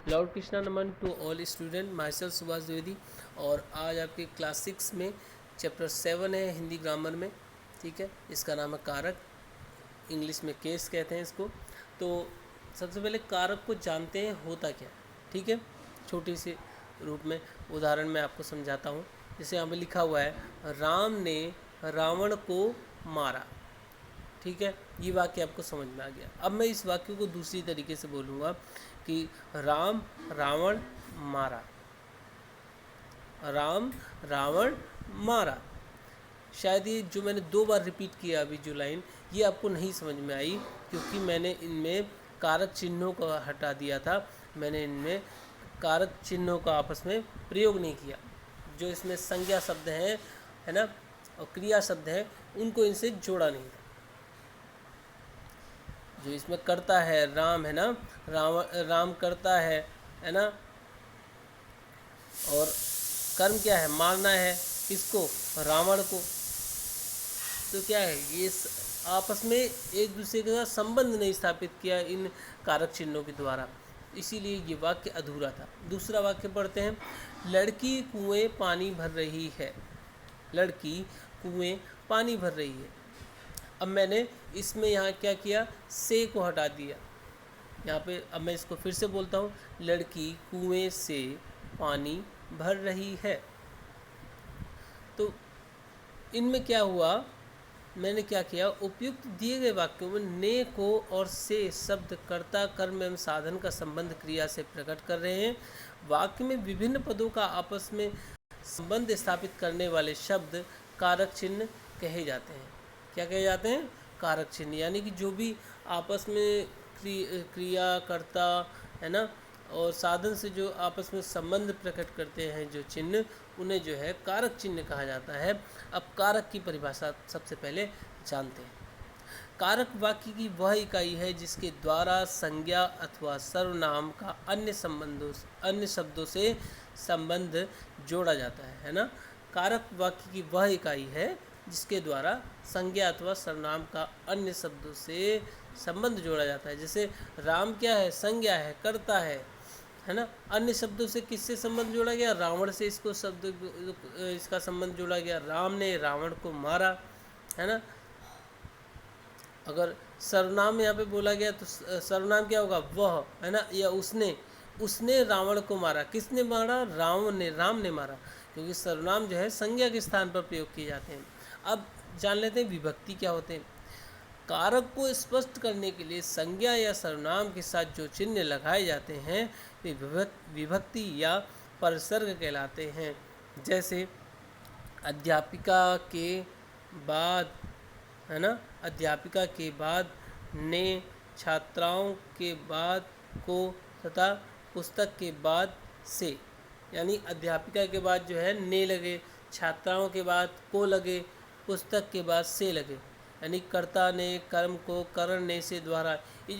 Lord Krishna नमन to all student, myself Subhash Dwivedi. और आज आपके क्लास 6 में चैप्टर 7 है हिंदी ग्रामर में। ठीक है, इसका नाम है कारक, इंग्लिश में केस कहते हैं इसको। तो सबसे पहले कारक को जानते हैं होता क्या। ठीक है, छोटी सी रूप में उदाहरण में आपको समझाता हूँ। जैसे यहाँ पे लिखा हुआ है राम ने रावण को मारा। ठीक है, ये वाक्य आपको समझ में आ गया। अब मैं इस वाक्य को दूसरी तरीके से बोलूँगा कि राम रावण मारा, राम रावण मारा। शायद ये जो मैंने 2 बार रिपीट किया अभी जो लाइन, ये आपको नहीं समझ में आई क्योंकि मैंने इनमें कारक चिन्हों को हटा दिया था। मैंने इनमें कारक चिन्हों का आपस में प्रयोग नहीं किया। जो इसमें संज्ञा शब्द हैं, है ना, और क्रिया शब्द हैं, उनको इनसे जोड़ा नहीं था। जो इसमें करता है राम, है ना, राम करता है ना, और कर्म क्या है, मारना है किसको, रावण को। तो क्या है ये आपस में एक दूसरे के साथ संबंध नहीं स्थापित किया इन कारक चिन्हों के द्वारा, इसीलिए ये वाक्य अधूरा था। दूसरा वाक्य पढ़ते हैं। लड़की कुएं पानी भर रही है, लड़की कुएं पानी भर रही है। अब मैंने इसमें यहाँ क्या किया, से को हटा दिया यहाँ पे। अब मैं इसको फिर से बोलता हूँ, लड़की कुएं से पानी भर रही है। तो इनमें क्या हुआ, मैंने क्या किया, उपयुक्त दिए गए वाक्यों में ने को और से शब्द कर्ता कर्म एवं साधन का संबंध क्रिया से प्रकट कर रहे हैं। वाक्य में विभिन्न पदों का आपस में संबंध स्थापित करने वाले शब्द कारक चिन्ह कहे जाते हैं। क्या कहे जाते हैं, कारक चिन्ह। यानी कि जो भी आपस में क्रिया कर्ता, है ना, और साधन से जो आपस में संबंध प्रकट करते हैं जो चिन्ह, उन्हें जो है कारक चिन्ह कहा जाता है। अब कारक की परिभाषा सबसे पहले जानते हैं। कारक वाक्य की वह इकाई है जिसके द्वारा संज्ञा अथवा सर्वनाम का अन्य शब्दों से संबंध जोड़ा जाता है ना। कारक वाक्य की वह इकाई है जिसके द्वारा संज्ञा अथवा सर्वनाम का अन्य शब्दों से संबंध जोड़ा जाता है। जैसे राम क्या है, संज्ञा है, करता है ना। अन्य शब्दों से किससे संबंध जोड़ा गया, रावण से इसका संबंध जोड़ा गया। राम ने रावण को मारा, है ना। अगर सर्वनाम यहाँ पे बोला गया तो सर्वनाम क्या होगा, वह, है ना, या उसने रावण को मारा। किसने मारा, राम ने मारा, क्योंकि सर्वनाम जो है संज्ञा के स्थान पर प्रयोग किए जाते हैं। अब जान लेते हैं विभक्ति क्या होते हैं। कारक को स्पष्ट करने के लिए संज्ञा या सर्वनाम के साथ जो चिन्ह लगाए जाते हैं वे विभक्ति या परसर्ग कहलाते हैं। जैसे अध्यापिका के बाद, है ना, अध्यापिका के बाद ने, छात्राओं के बाद को, तथा पुस्तक के बाद से। यानी अध्यापिका के बाद जो है ने लगे, छात्राओं के बाद को लगे, पुस्तक के बाद से लगे। यानी कर्ता ने कर्म को करण ने से द्वारा, ये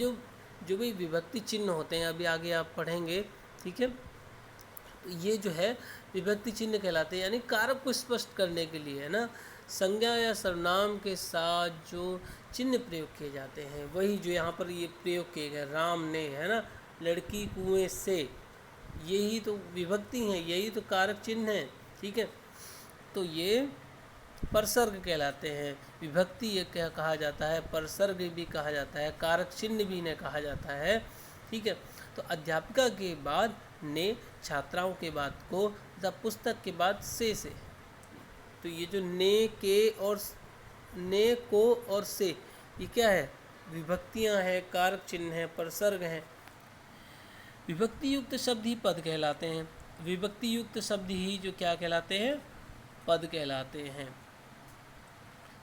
जो भी विभक्ति चिन्ह होते हैं, अभी आगे आप पढ़ेंगे। ठीक है, तो ये जो है विभक्ति चिन्ह कहलाते हैं। यानी कारक को स्पष्ट करने के लिए, है ना, संज्ञा या सर्वनाम के साथ जो चिन्ह प्रयोग किए जाते हैं, वही जो यहाँ पर ये प्रयोग किए गए, राम ने, है ना, लड़की कुएं से, यही तो विभक्ति हैं, यही तो कारक चिन्ह हैं। ठीक है, तो ये परसर्ग कहलाते हैं। विभक्ति ये क्या कहा जाता है, परसर्ग भी कहा जाता है, कारक चिन्ह भी इन्हें कहा जाता है। ठीक है, तो अध्यापिका के बाद ने, छात्राओं के बाद को, तथा पुस्तक के बाद से। तो ये जो ने को और से, ये क्या है, विभक्तियां हैं, कारक चिन्ह हैं, परसर्ग हैं। विभक्ति युक्त शब्द ही पद कहलाते हैं। विभक्ति युक्त शब्द ही जो क्या कहलाते हैं, पद कहलाते हैं।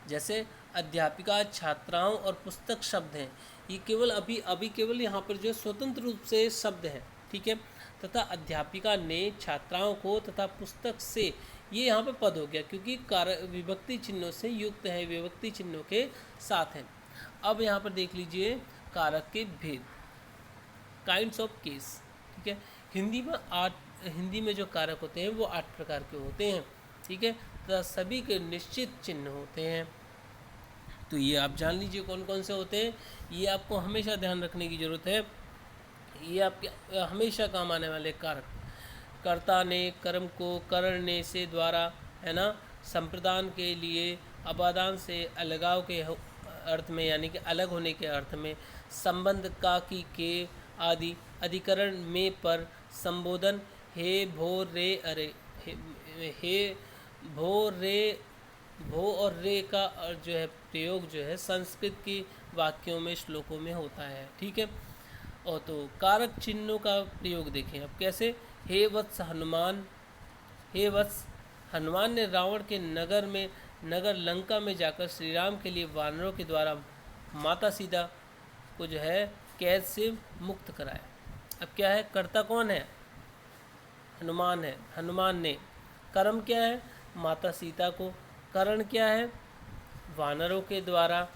जैसे अध्यापिका, छात्राओं और पुस्तक शब्द हैं, ये केवल अभी केवल यहाँ पर जो स्वतंत्र रूप से शब्द हैं। ठीक है, तथा अध्यापिका ने, छात्राओं को, तथा पुस्तक से, ये यहाँ पर पद हो गया क्योंकि विभक्ति चिन्हों से युक्त है, विभक्ति चिन्हों के साथ हैं। अब यहाँ पर देख लीजिए कारक के भेद, काइंड्स ऑफ केस। ठीक है, हिंदी में जो कारक होते हैं वो 8 प्रकार के होते हैं। ठीक है, तथा सभी के निश्चित चिन्ह होते हैं। तो ये आप जान लीजिए कौन कौन से होते हैं, ये आपको हमेशा ध्यान रखने की ज़रूरत है। ये आपके हमेशा काम आने वाले कारक। कर्ता ने कर्म को करने से द्वारा, है ना, संप्रदान के लिए अपादान से अलगाव के अर्थ में, यानी कि अलग होने के अर्थ में, संबंध का की के आदि अधिकरण में पर संबोधन हे भो रे अरे, हे भो रे, भो और रे का जो है प्रयोग जो है संस्कृत की वाक्यों में, श्लोकों में होता है। ठीक है। और तो कारक चिन्हों का प्रयोग देखें अब कैसे। हे वत्स हनुमान, हे वत्स, हनुमान ने रावण के नगर लंका में जाकर श्री राम के लिए वानरों के द्वारा माता सीता को जो है कैद से मुक्त कराया। अब क्या है, कर्ता कौन है, हनुमान है। हनुमान ने, कर्म क्या है, माता सीता को, करण क्या है, वानरों के द्वारा,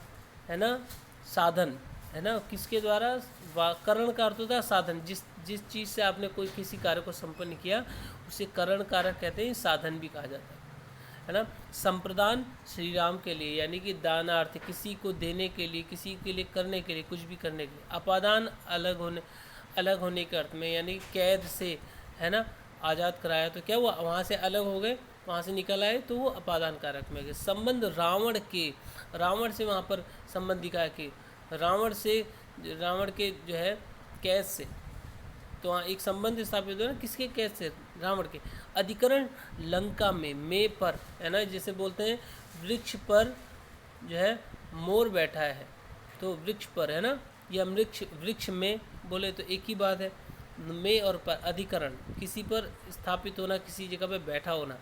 है ना, साधन, है ना, किसके द्वारा, करण का अर्थ होता है साधन। जिस चीज़ से आपने कोई किसी कार्य को संपन्न किया उसे करण कारक कहते हैं, साधन भी कहा जाता है ना। संप्रदान श्री राम के लिए, यानी कि दानार्थ, किसी को देने के लिए, किसी के लिए करने के लिए, कुछ भी करने के लिए। अपादान अलग होने के अर्थ में, यानी कैद से, है ना, आज़ाद कराया तो क्या हुआ, वहाँ से अलग हो गए, वहाँ से निकल आए तो वो अपादान कारक में गए। संबंध रावण से वहाँ पर संबंध दिखाया कि रावण के जो है कैद से, तो वहाँ एक संबंध स्थापित हो ना, किसके कैद से, रावण के। अधिकरण लंका में पर, है ना, जैसे बोलते हैं वृक्ष पर जो है मोर बैठा है, तो वृक्ष पर, है ना, या वृक्ष में बोले तो एक ही बात है। में और पर, अधिकरण, किसी पर स्थापित होना, किसी जगह पे बैठा होना।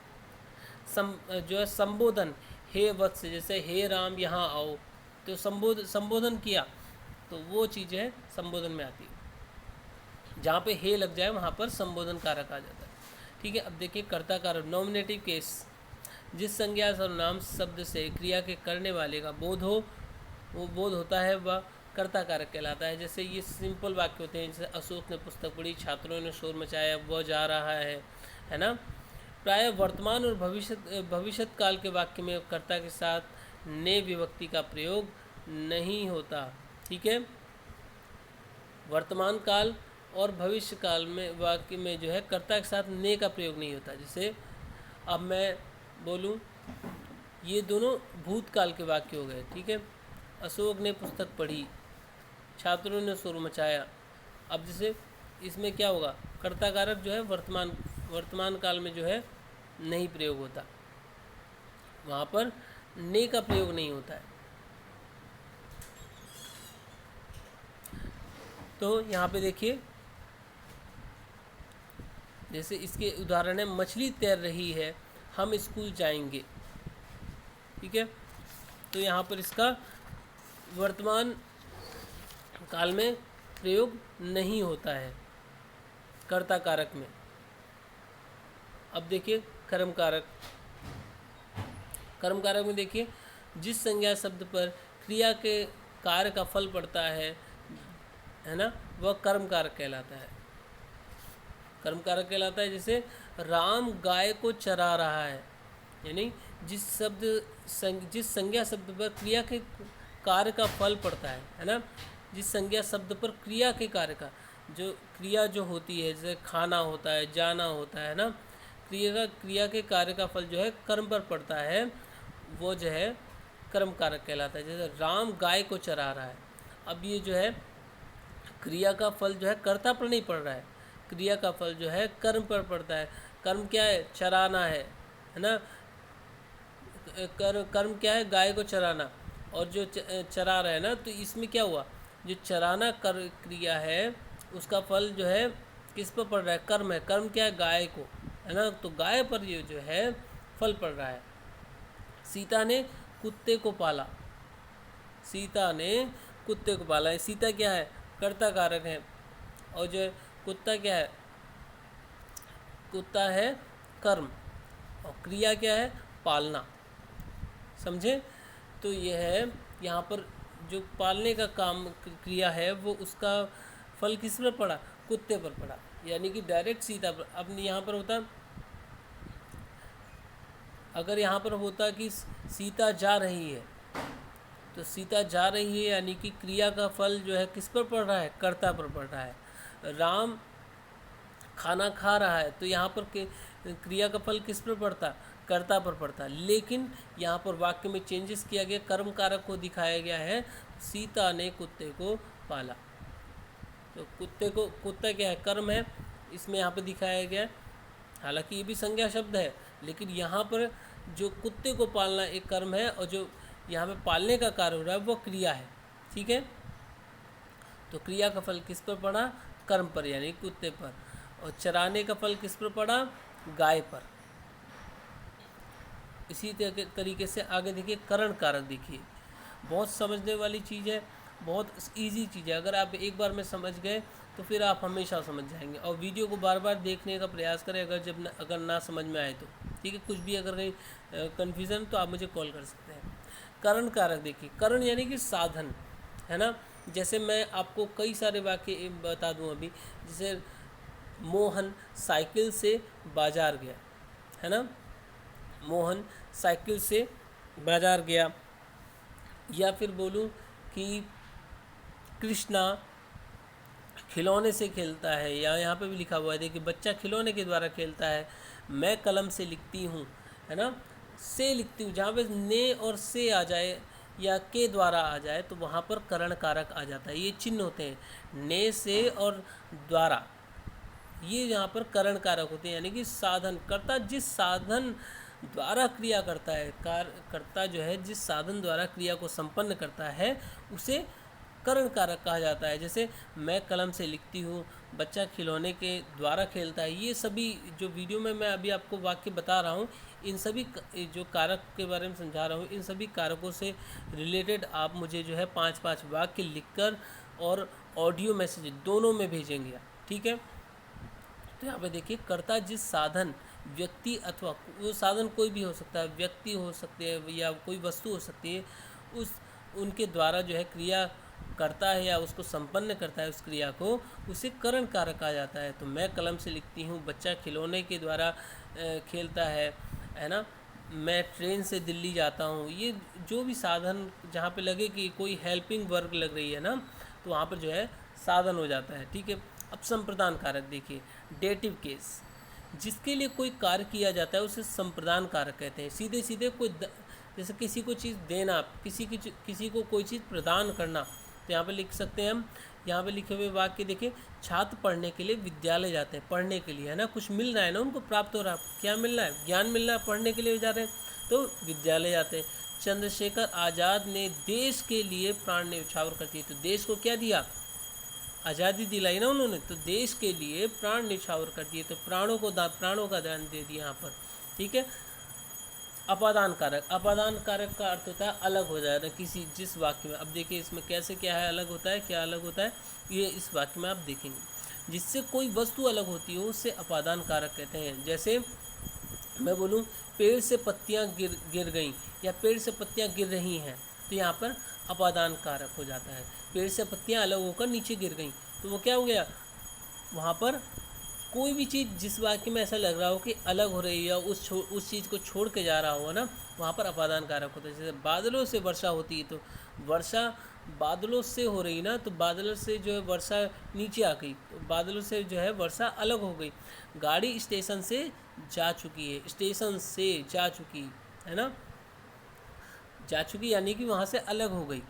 जो है संबोधन, हे वत्स, जैसे हे राम यहाँ आओ, तो संबोधन किया, तो वो चीज़ है संबोधन में आती है। जहाँ पे हे लग जाए वहाँ पर संबोधन कारक आ जाता है। ठीक है। अब देखिए कर्ता कारक, नॉमिनेटिव केस, जिस संज्ञा सर्वनाम शब्द से क्रिया के करने वाले का बोध हो, वो बोध होता है, वह कर्ता कारक कहलाता है। जैसे ये सिंपल वाक्य होते हैं, जैसे अशोक ने पुस्तक पढ़ी, छात्रों ने शोर मचाया, वह जा रहा है ना। प्राय वर्तमान और भविष्य काल के वाक्य में कर्ता के साथ ने विभक्ति का प्रयोग नहीं होता। ठीक है। वर्तमान काल और भविष्य काल में वाक्य में जो है कर्ता के साथ ने का प्रयोग नहीं होता। जैसे अब मैं बोलूं, ये दोनों भूतकाल के वाक्य हो गए। ठीक है। अशोक ने पुस्तक पढ़ी, छात्रों ने शोर मचाया। अब जैसे इसमें क्या होगा, कर्ता कारक जो है वर्तमान काल में जो है नहीं प्रयोग होता, वहाँ पर ने का प्रयोग नहीं होता है। तो यहाँ पे देखिए, जैसे इसके उदाहरण है, मछली तैर रही है, हम स्कूल जाएंगे। ठीक है। तो यहाँ पर इसका वर्तमान काल में प्रयोग नहीं होता है कर्ता कारक में। अब देखिए कर्म कारक में देखिए, जिस संज्ञा शब्द पर क्रिया के कार्य का फल पड़ता है ना, वह कर्म कारक कहलाता है। कर्म कारक कहलाता है। जैसे राम गाय को चरा रहा है, यानी जिस संज्ञा शब्द पर क्रिया के कार्य का फल पड़ता है ना, जिस संज्ञा शब्द पर क्रिया के कार्य का क्रिया जो होती है, जैसे खाना होता है, जाना होता है ना, क्रिया के कार्य का फल जो है कर्म पर पड़ता है, वो जो है कर्म कारक कहलाता है। जैसे राम गाय को चरा रहा है, अब ये जो है क्रिया का फल जो है कर्ता पर नहीं पड़ रहा है, क्रिया का फल जो है कर्म पर पड़ता है। कर्म क्या है, चराना है ना। कर्म क्या है, गाय को चराना, और जो चरा रहा है ना, तो इसमें क्या हुआ, जो चराना क्रिया है उसका फल जो है किस पर पड़ रहा है, कर्म है। कर्म क्या है, गाय को, है ना, तो गाय पर ये जो है फल पड़ रहा है। सीता ने कुत्ते को पाला, सीता ने कुत्ते को पाला, सीता क्या है, कर्ता कारक है, और जो कुत्ता क्या है, कुत्ता है कर्म, और क्रिया क्या है, पालना। समझे। तो ये है, यहाँ पर जो पालने का काम क्रिया है वो उसका फल किस पर पड़ा, कुत्ते पर पड़ा, यानी कि डायरेक्ट सीता पर। अब यहाँ पर होता, अगर यहाँ पर होता कि सीता जा रही है, तो सीता जा रही है यानी कि क्रिया का फल जो है किस पर पड़ रहा है, कर्ता पर पड़ रहा है। राम खाना खा रहा है, तो यहाँ पर क्रिया का फल किस पर पड़ता, कर्ता पर पड़ता। लेकिन यहाँ पर वाक्य में चेंजेस किया गया, कर्म कारक को दिखाया गया है, सीता ने कुत्ते को पाला। तो कुत्ता क्या है, कर्म है, इसमें यहाँ पर दिखाया गया है। हालांकि ये भी संज्ञा शब्द है, लेकिन यहाँ पर जो कुत्ते को पालना एक कर्म है, और जो यहाँ पे पालने का कार्य हो रहा है वो क्रिया है। ठीक है, तो क्रिया का फल किस पर पड़ा, कर्म पर, यानी कुत्ते पर। और चराने का फल किस पर पड़ा, गाय पर। इसी तरीके से आगे देखिए, करण कारक देखिए, बहुत समझने वाली चीज़ है, बहुत इजी चीज़ है। अगर आप एक बार में समझ गए तो फिर आप हमेशा समझ जाएंगे। और वीडियो को बार बार देखने का प्रयास करें, अगर ना समझ में आए तो। ठीक है, कुछ भी अगर कहीं कन्फ्यूज़न तो आप मुझे कॉल कर सकते हैं। करण कारक देखिए, करण यानी कि साधन, है ना। जैसे मैं आपको कई सारे वाक्य बता दूं अभी, जैसे मोहन साइकिल से बाजार गया, है ना, मोहन साइकिल से बाजार गया। या फिर बोलूं कि कृष्णा खिलौने से खेलता है, या यहाँ पे भी लिखा हुआ है देखिए, बच्चा खिलौने के द्वारा खेलता है। मैं कलम से लिखती हूँ, है ना, से लिखती हूँ, जहाँ पे ने और से आ जाए या के द्वारा आ जाए तो वहाँ पर करण कारक आ जाता है। ये चिन्ह होते हैं, ने, से और द्वारा, ये यहाँ पर करण कारक होते हैं, यानी कि साधन कर्ता जिस साधन द्वारा क्रिया करता है, कर्ता जो है जिस साधन द्वारा क्रिया को संपन्न करता है उसे करण कारक कहा जाता है। जैसे मैं कलम से लिखती हूँ, बच्चा खिलौने के द्वारा खेलता है। ये सभी जो वीडियो में मैं अभी आपको वाक्य बता रहा हूँ, इन सभी जो कारक के बारे में समझा रहा हूँ, इन सभी कारकों से रिलेटेड आप मुझे जो है 5-5 वाक्य लिखकर और ऑडियो मैसेज दोनों में भेजेंगे, ठीक है। तो यहाँ पे देखिए, कर्ता जिस साधन, व्यक्ति अथवा वो साधन कोई भी हो सकता है, व्यक्ति हो सकते हैं या कोई वस्तु हो सकती है, उनके द्वारा जो है क्रिया करता है या उसको संपन्न करता है उस क्रिया को, उसे करण कारक कहा जाता है। तो मैं कलम से लिखती हूँ, बच्चा खिलौने के द्वारा खेलता है ना, मैं ट्रेन से दिल्ली जाता हूँ। ये जो भी साधन जहाँ पे लगे कि कोई हेल्पिंग वर्क लग रही है ना, तो वहाँ पर जो है साधन हो जाता है, ठीक है। अब संप्रदान कारक देखिए, डेटिव केस, जिसके लिए कोई कार्य किया जाता है उसे संप्रदान कारक कहते हैं। सीधे सीधे कोई जैसे किसी को चीज़ देना, किसी को कोई चीज़ प्रदान करना, तो यहाँ पे लिख सकते हैं हम, यहाँ पे लिखे हुए वाक्य देखिए, छात्र पढ़ने के लिए विद्यालय जाते हैं, पढ़ने के लिए, है ना, कुछ मिल रहा है ना, उनको प्राप्त हो रहा है, क्या मिल रहा है, ज्ञान मिल रहा है, पढ़ने के लिए जा रहे हैं, तो विद्यालय जाते हैं। चंद्रशेखर आज़ाद ने देश के लिए प्राण न्यौछावर कर दिए, तो देश को क्या दिया, आज़ादी दिलाई ना उन्होंने, तो देश के लिए प्राण न्यौछावर कर दिए, तो प्राणों का दान दे दिया यहाँ पर, ठीक है। अपादान कारक, अपादान कारक का अर्थ होता है अलग हो जाएगा किसी जिस वाक्य में। अब देखिए इसमें कैसे क्या है, अलग होता है, क्या अलग होता है, ये इस वाक्य में आप देखेंगे। जिससे कोई वस्तु अलग होती है उसे अपादान कारक कहते हैं। जैसे मैं बोलूँ पेड़ से पत्तियाँ गिर गई, या पेड़ से पत्तियाँ गिर रही हैं, तो यहाँ पर अपादान कारक हो जाता है। पेड़ से पत्तियाँ अलग होकर नीचे गिर गई, तो वो क्या हो गया, वहाँ पर कोई भी चीज़ जिस वाक्य में ऐसा लग रहा हो कि अलग हो रही है, या उस चीज़ को छोड़ के जा रहा हो ना, वहाँ पर अपादान कारक होता है। जैसे बादलों से वर्षा होती है, तो वर्षा बादलों से हो रही ना, तो बादलों से जो है वर्षा नीचे आ गई, तो बादलों से जो है वर्षा अलग हो गई। गाड़ी स्टेशन से जा चुकी है, स्टेशन से जा चुकी है ना, जा चुकी यानी कि वहाँ से अलग हो गई।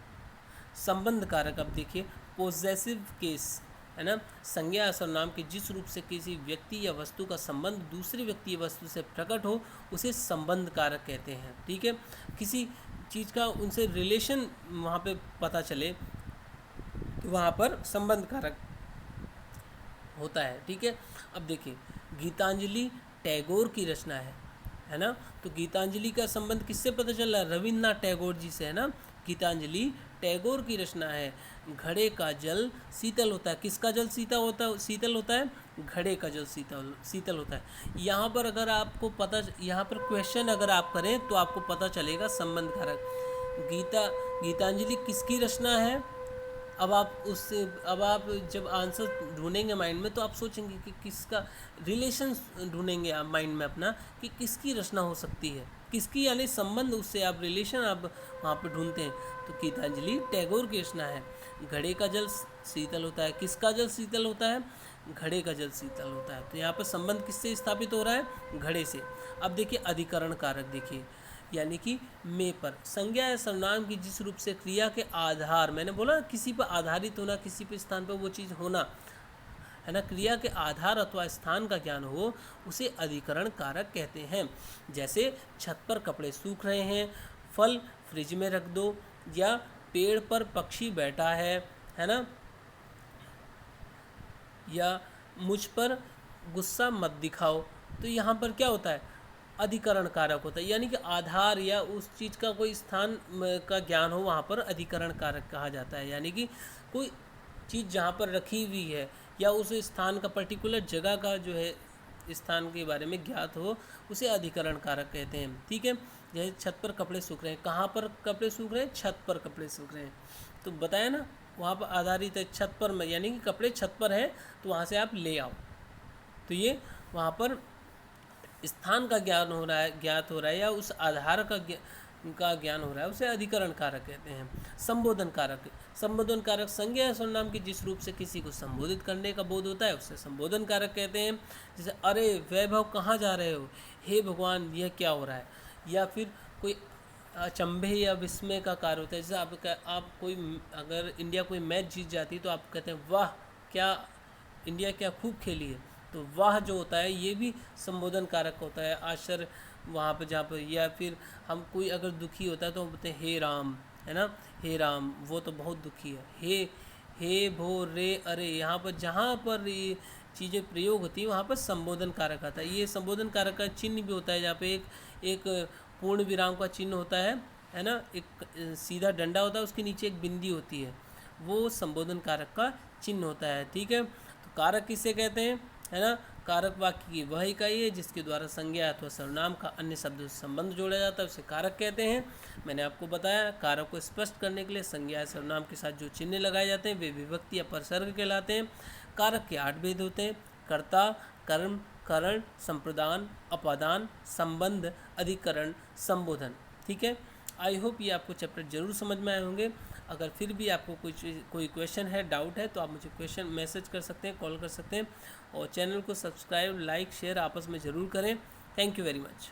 संबंध कारक, अब देखिए पोजेसिव केस, है ना, संज्ञा या सर्वनाम के जिस रूप से किसी व्यक्ति या वस्तु का संबंध दूसरी व्यक्ति या वस्तु से प्रकट हो उसे संबंध कारक कहते हैं, ठीक है। किसी चीज़ का उनसे रिलेशन वहाँ पे पता चले तो वहाँ पर संबंध कारक होता है, ठीक है। अब देखिए गीतांजलि टैगोर की रचना है ना, तो गीतांजलि का संबंध किससे पता चल रहा है, रविन्द्रनाथ टैगोर जी से, है ना। गीतांजलि टैगोर की रचना है। घड़े का जल शीतल होता है, किसका जल शीतल होता है, घड़े का जल शीतल होता है। यहाँ पर अगर आपको यहाँ पर क्वेश्चन अगर आप करें तो आपको पता चलेगा संबंध कारक। गीतांजलि किसकी रचना है, अब आप जब आंसर ढूंढेंगे माइंड में तो आप सोचेंगे कि किसका रिलेशन ढूंढेंगे आप माइंड में अपना, कि किसकी रचना हो सकती है, किसकी, यानी संबंध, उससे आप रिलेशन आप वहाँ पे ढूंढते हैं। तो गीतांजलि टैगोर की रचना है। घड़े का जल शीतल होता है। किसका जल शीतल होता है? घड़े का जल शीतल होता है। तो यहाँ पर संबंध किससे स्थापित हो रहा है? घड़े से। अब देखिए अधिकरण कारक, देखिए यानी कि में पर संज्ञा या सर्वनाम की जिस रूप से क्रिया के आधार, मैंने बोला किसी पर आधारित होना, किसी पे स्थान पर वो चीज़ होना है ना, क्रिया के आधार अथवा स्थान का ज्ञान हो, उसे अधिकरण कारक कहते हैं। जैसे छत पर कपड़े सूख रहे हैं, फल फ्रिज में रख दो, या पेड़ पर पक्षी बैठा है ना, या मुझ पर गुस्सा मत दिखाओ। तो यहाँ पर क्या होता है? अधिकरण कारक होता है, यानी कि आधार या उस चीज़ का कोई स्थान का ज्ञान हो, वहाँ पर अधिकरण कारक कहा जाता है। यानी कि कोई चीज़ जहाँ पर रखी हुई है या उस स्थान का पर्टिकुलर जगह का जो है स्थान के बारे में ज्ञात हो, उसे अधिकरण कारक कहते हैं। ठीक है, जैसे छत पर कपड़े सूख रहे हैं, कहाँ पर कपड़े सूख रहे हैं? छत पर कपड़े सूख रहे हैं। तो बताया ना, वहाँ पर आधारित है छत पर में, यानी कि कपड़े छत पर हैं तो वहाँ से आप ले आओ। तो ये वहाँ पर स्थान का ज्ञान हो रहा है, ज्ञात हो रहा है, या उस आधार का ज्ञान हो रहा है, उसे अधिकरण कारक कहते हैं। संबोधन कारक, संबोधन कारक संज्ञा या सर्वनाम की जिस रूप से किसी को संबोधित करने का बोध होता है, उसे संबोधन कारक कहते हैं। जैसे अरे वैभव कहाँ जा रहे हो, हे भगवान यह क्या हो रहा है, या फिर कोई अचंभे या विस्मय का कार्य होता है। जैसे आप कोई अगर इंडिया कोई मैच जीत जाती है तो आप कहते हैं वाह क्या इंडिया क्या खूब खेली है। तो वाह जो होता है ये भी संबोधन कारक होता है। आश्चर्य वहाँ पर जहाँ पर, या फिर हम कोई अगर दुखी होता है तो हम बोलते हैं हे राम, है ना, हे राम वो तो बहुत दुखी है। हे भो रे अरे, यहाँ पर जहाँ पर ये चीज़ें प्रयोग होती है वहाँ पर संबोधन कारक आता है। ये संबोधन कारक का चिन्ह भी होता है, जहाँ पे एक पूर्ण विराम का चिन्ह होता है ना, एक सीधा डंडा होता है, उसके नीचे एक बिंदी होती है, वो संबोधन कारक का चिन्ह होता है। ठीक है, तो कारक किसे कहते हैं, है ना, कारक वाक्य की वह इकाई है जिसके द्वारा संज्ञा अथवा सर्वनाम का अन्य शब्दों से संबंध जोड़ा जाता है, उसे कारक कहते हैं। मैंने आपको बताया कारक को स्पष्ट करने के लिए संज्ञा या सर्वनाम के साथ जो चिन्ह लगाए जाते हैं वे विभक्ति या परसर्ग कहलाते हैं। कारक के 8 भेद होते हैं: कर्ता, कर्म, करण, संप्रदान, अपादान, संबंध, अधिकरण, संबोधन। ठीक है, आई होप ये आपको चैप्टर जरूर समझ में आए होंगे। अगर फिर भी आपको कोई क्वेश्चन है, डाउट है, तो आप मुझे क्वेश्चन मैसेज कर सकते हैं, कॉल कर सकते हैं, और चैनल को सब्सक्राइब, लाइक, शेयर आपस में ज़रूर करें। Thank you very much.